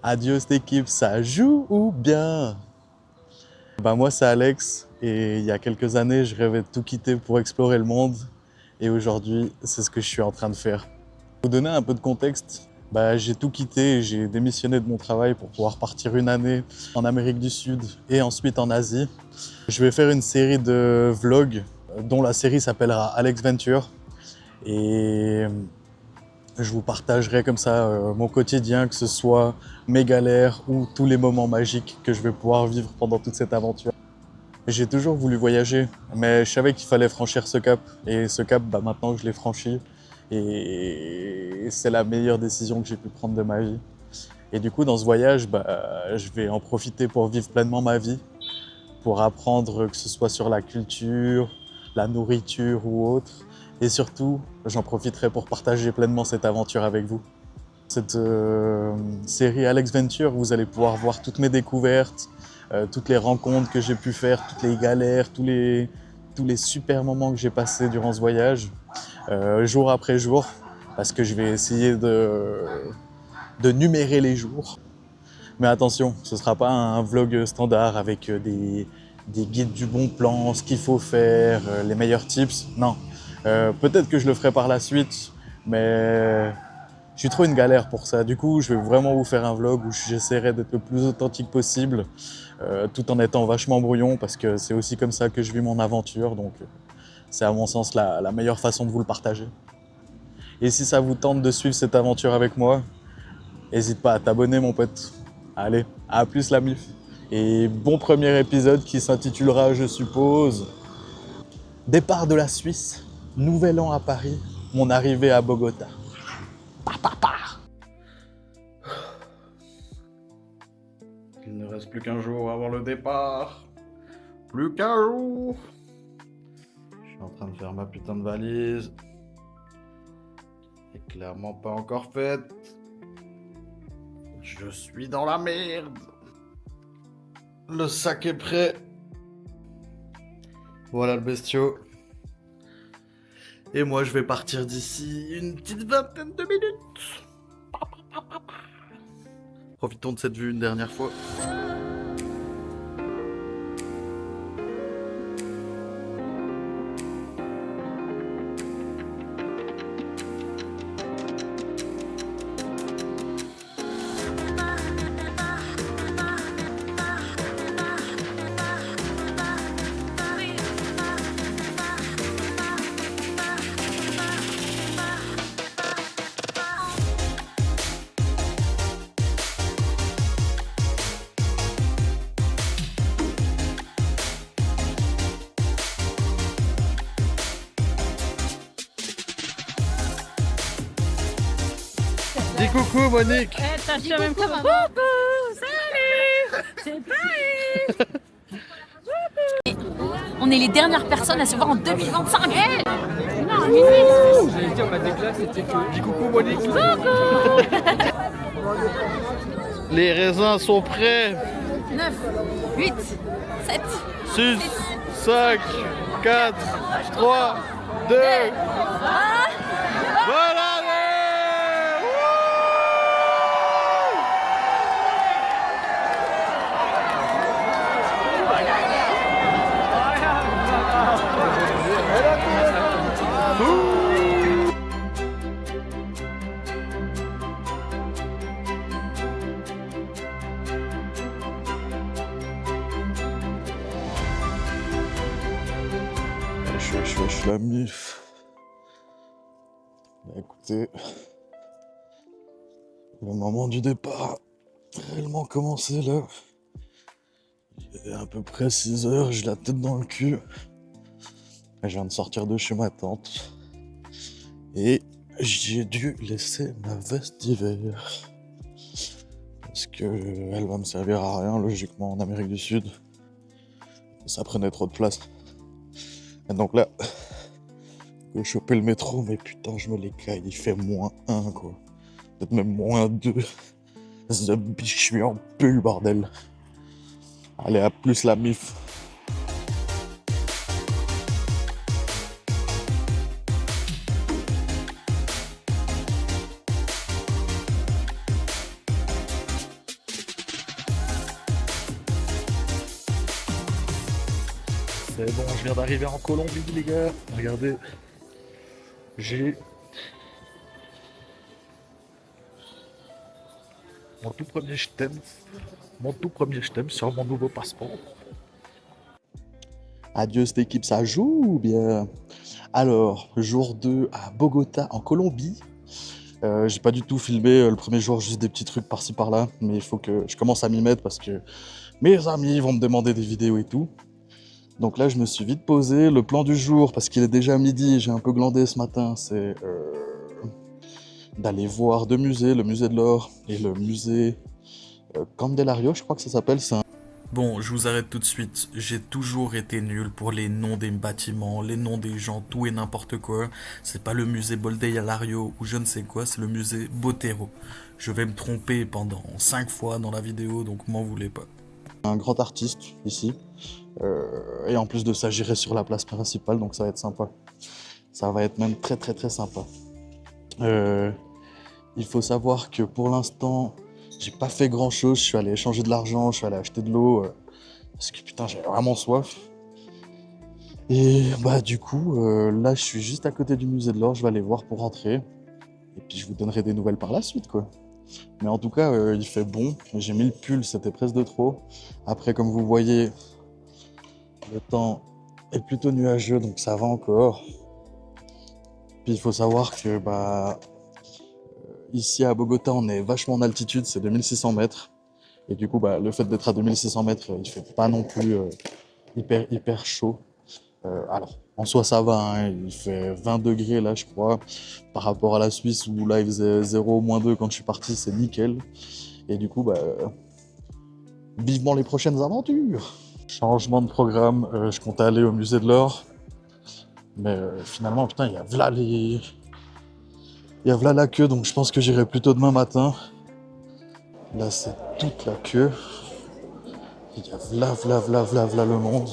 Adieu cette équipe, ça joue ou bien? Moi c'est Alex et il y a quelques années je rêvais de tout quitter pour explorer le monde et aujourd'hui c'est ce que je suis en train de faire. Pour vous donner un peu de contexte, j'ai tout quitté, j'ai démissionné de mon travail pour pouvoir partir une année en Amérique du Sud et ensuite en Asie. Je vais faire une série de vlogs dont la série s'appellera Alex Venture et je vous partagerai comme ça mon quotidien, que ce soit mes galères ou tous les moments magiques que je vais pouvoir vivre pendant toute cette aventure. J'ai toujours voulu voyager, mais je savais qu'il fallait franchir ce cap. Et ce cap, maintenant je l'ai franchi. Et c'est la meilleure décision que j'ai pu prendre de ma vie. Et du coup, dans ce voyage, je vais en profiter pour vivre pleinement ma vie, pour apprendre que ce soit sur la culture, la nourriture ou autre. Et surtout, j'en profiterai pour partager pleinement cette aventure avec vous. Cette série Alex Venture, vous allez pouvoir voir toutes mes découvertes, toutes les rencontres que j'ai pu faire, toutes les galères, tous les super moments que j'ai passés durant ce voyage, jour après jour, parce que je vais essayer de numérer les jours. Mais attention, ce ne sera pas un vlog standard avec des guides du bon plan, ce qu'il faut faire, les meilleurs tips. Non, peut-être que je le ferai par la suite, mais je suis trop une galère pour ça. Du coup, je vais vraiment vous faire un vlog où j'essaierai d'être le plus authentique possible, tout en étant vachement brouillon, parce que c'est aussi comme ça que je vis mon aventure. Donc, c'est à mon sens la meilleure façon de vous le partager. Et si ça vous tente de suivre cette aventure avec moi, n'hésite pas à t'abonner, mon pote. Allez, à plus la mif. Et bon premier épisode qui s'intitulera, je suppose, Départ de la Suisse, Nouvel An à Paris, mon arrivée à Bogota. Il ne reste plus qu'un jour avant le départ. Plus qu'un jour. Je suis en train de faire ma putain de valise. Elle est clairement pas encore faite. Je suis dans la merde. Le sac est prêt. Voilà le bestiau. Et moi je vais partir d'ici une petite vingtaine de minutes. Profitons de cette vue une dernière fois. Dis coucou Monique. T'as fait même coucou, salut, c'est Paris. On est les dernières personnes à se voir en 2025. Non, J'allais dire ma déclasse c'était que. Dis coucou Monique. Les raisins sont prêts. 9, 8, 7, 6, 5, 4, 3, 2. Voilà. Wesh la mif. Écoutez, le moment du départ a réellement commencé là. Il est à peu près 6 heures, j'ai la tête dans le cul. Je viens de sortir de chez ma tante. Et j'ai dû laisser ma veste d'hiver. Parce que elle va me servir à rien logiquement en Amérique du Sud. Ça prenait trop de place. Et donc là, je chopais le métro, mais putain, je me l'écaille, il fait -1 quoi. Peut-être même -2. Ce biche, je suis en pull, bordel. Allez, à plus la mif. C'est bon, je viens d'arriver en Colombie, les gars. Regardez, j'ai mon tout premier je t'aime. Mon tout premier je t'aime sur mon nouveau passeport. Adieu cette équipe, ça joue ou bien? Alors, jour 2 à Bogota, en Colombie. J'ai pas du tout filmé le premier jour, juste des petits trucs par-ci par-là, mais il faut que je commence à m'y mettre parce que mes amis vont me demander des vidéos et tout. Donc là, je me suis vite posé. Le plan du jour, parce qu'il est déjà midi, j'ai un peu glandé ce matin, c'est d'aller voir deux musées, le musée de l'Or et le musée Candelario, je crois que ça s'appelle. Bon, je vous arrête tout de suite. J'ai toujours été nul pour les noms des bâtiments, les noms des gens, tout et n'importe quoi. C'est pas le musée Boldea-Lario ou je ne sais quoi, c'est le musée Botero. Je vais me tromper pendant 5 fois dans la vidéo, donc m'en voulez pas. Un grand artiste ici. Et en plus de ça, j'irai sur la place principale, donc ça va être sympa. Ça va être même très très très sympa. Il faut savoir que pour l'instant, j'ai pas fait grand chose. Je suis allé échanger de l'argent, je suis allé acheter de l'eau. Parce que putain, j'ai vraiment soif. Et bah du coup, là je suis juste à côté du musée de l'Or, je vais aller voir pour rentrer. Et puis je vous donnerai des nouvelles par la suite quoi. Mais en tout cas, il fait bon. J'ai mis le pull, c'était presque de trop. Après, comme vous voyez, le temps est plutôt nuageux, donc ça va encore. Puis il faut savoir que bah, ici à Bogota, on est vachement en altitude, c'est 2600 mètres. Et du coup, bah, le fait d'être à 2600 mètres, il fait pas non plus hyper chaud. Alors, en soi, ça va, hein, il fait 20 degrés là, je crois. Par rapport à la Suisse où là, il faisait 0, -2 quand je suis parti, c'est nickel. Et du coup, bah, vivement les prochaines aventures. Changement de programme, je comptais aller au musée de l'Or. Mais finalement, putain, il y a v'là la queue, donc je pense que j'irai plutôt demain matin. Là, c'est toute la queue. Il y a v'là le monde.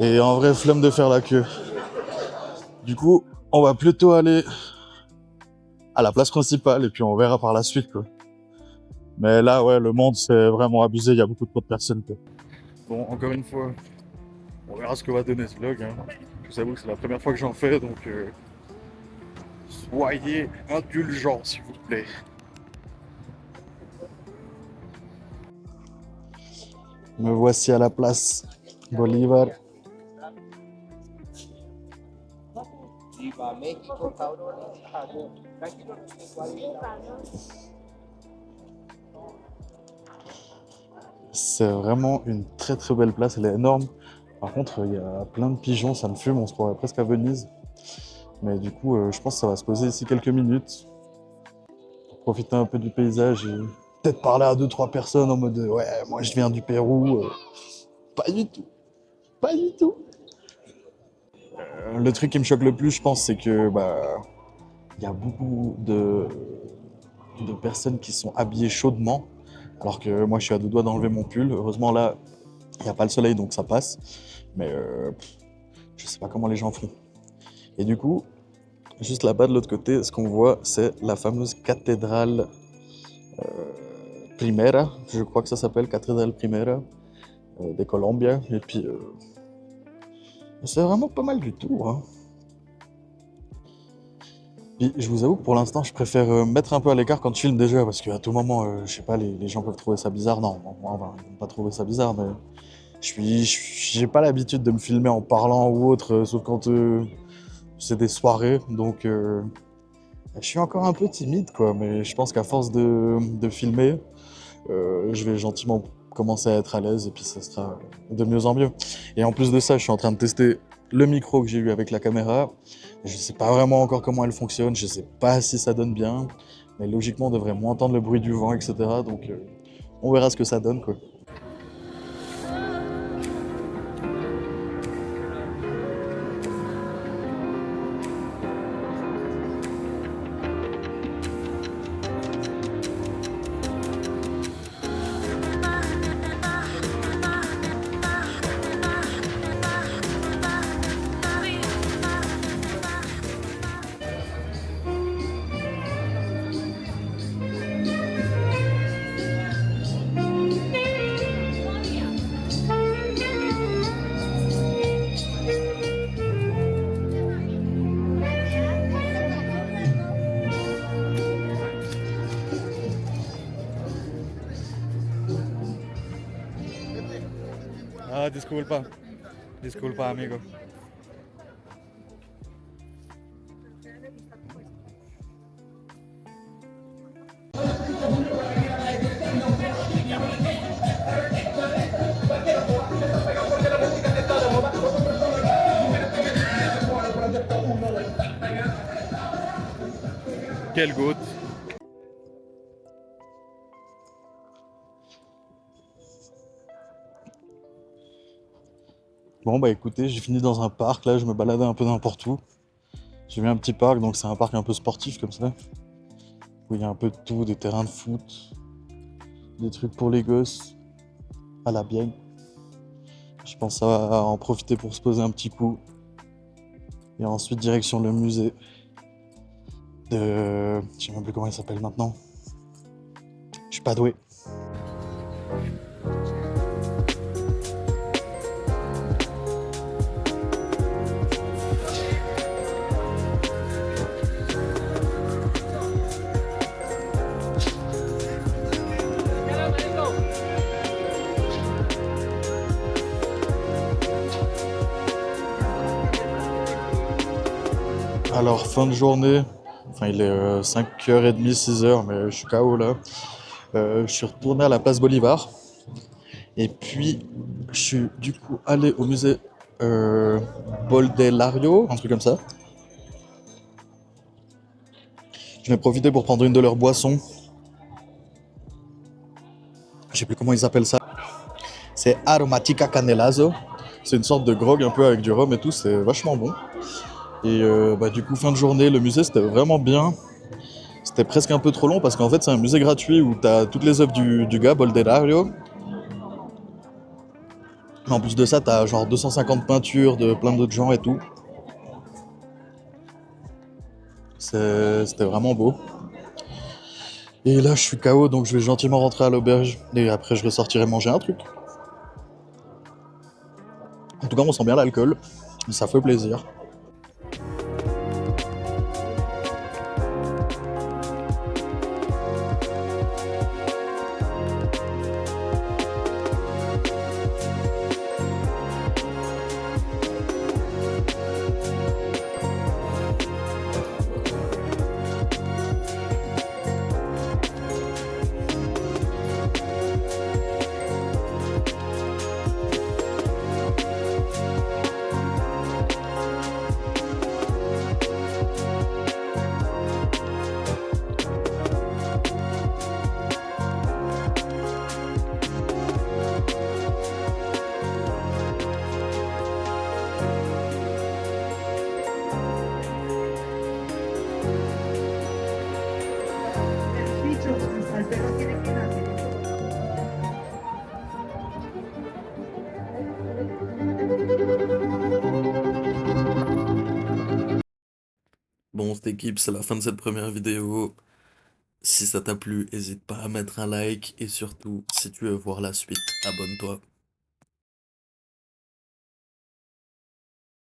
Et en vrai, flemme de faire la queue. Du coup, on va plutôt aller à la place principale et puis on verra par la suite, quoi. Mais là, ouais, le monde, c'est vraiment abusé. Il y a beaucoup trop de personnes, quoi. Bon, encore une fois, on verra ce que va donner ce vlog, hein. Je vous avoue que c'est la première fois que j'en fais, donc soyez indulgents, s'il vous plaît. Me voici à la place Bolívar. C'est vraiment une très très belle place, elle est énorme. Par contre, il y a plein de pigeons, ça me fume, on se croirait presque à Venise. Mais du coup, je pense que ça va se poser ici quelques minutes. Pour profiter un peu du paysage et peut-être parler à 2-3 personnes en mode ouais, moi je viens du Pérou. Pas du tout. Pas du tout. Le truc qui me choque le plus, je pense, c'est que bah, y a beaucoup de personnes qui sont habillées chaudement, alors que moi je suis à deux doigts d'enlever mon pull. Heureusement là, il n'y a pas le soleil donc ça passe. Mais je sais pas comment les gens font. Et du coup, juste là-bas de l'autre côté, ce qu'on voit, c'est la fameuse cathédrale Primera, je crois que ça s'appelle Cathédrale Primera de Colombia. Et puis, c'est vraiment pas mal du tout, hein. Puis, je vous avoue que pour l'instant, je préfère me mettre un peu à l'écart quand je filme déjà, parce qu'à tout moment, je sais pas, les gens peuvent trouver ça bizarre. Non, moi, ils vont pas trouver ça bizarre, mais j'ai pas l'habitude de me filmer en parlant ou autre, sauf quand c'est des soirées, donc je suis encore un peu timide, quoi, mais je pense qu'à force de filmer, je vais gentiment commencer à être à l'aise et puis ça sera de mieux en mieux. Et en plus de ça, je suis en train de tester le micro que j'ai eu avec la caméra. Je sais pas vraiment encore comment elle fonctionne, je sais pas si ça donne bien, mais logiquement on devrait moins entendre le bruit du vent, etc. Donc on verra ce que ça donne, quoi. disculpa. Disculpa, amigo. Quelle goutte. Bon bah écoutez, j'ai fini dans un parc, là je me baladais un peu n'importe où. J'ai vu un petit parc, donc c'est un parc un peu sportif comme ça. Où il y a un peu de tout, des terrains de foot, des trucs pour les gosses, à la bien. Je pense à en profiter pour se poser un petit coup. Et ensuite direction le musée de... Je sais même plus comment il s'appelle maintenant. Je suis pas doué. Alors fin de journée, enfin il est 5h30, 6h, mais je suis KO là. Je suis retourné à la place Bolivar. Et puis je suis du coup allé au musée Boldelario, un truc comme ça. Je vais profiter pour prendre une de leurs boissons. Je sais plus comment ils appellent ça. C'est Aromatica Canelazo. C'est une sorte de grog un peu avec du rhum et tout, c'est vachement bon. Et bah, du coup, fin de journée, le musée c'était vraiment bien. C'était presque un peu trop long parce qu'en fait, c'est un musée gratuit où t'as toutes les œuvres du gars, Boldelario. Mais en plus de ça, t'as genre 250 peintures de plein d'autres gens et tout. C'était vraiment beau. Et là, je suis KO, donc je vais gentiment rentrer à l'auberge. Et après, je ressortirai manger un truc. En tout cas, on sent bien l'alcool. Ça fait plaisir. Bon, cette équipe, c'est la fin de cette première vidéo. Si ça t'a plu, n'hésite pas à mettre un like et surtout, si tu veux voir la suite, abonne-toi.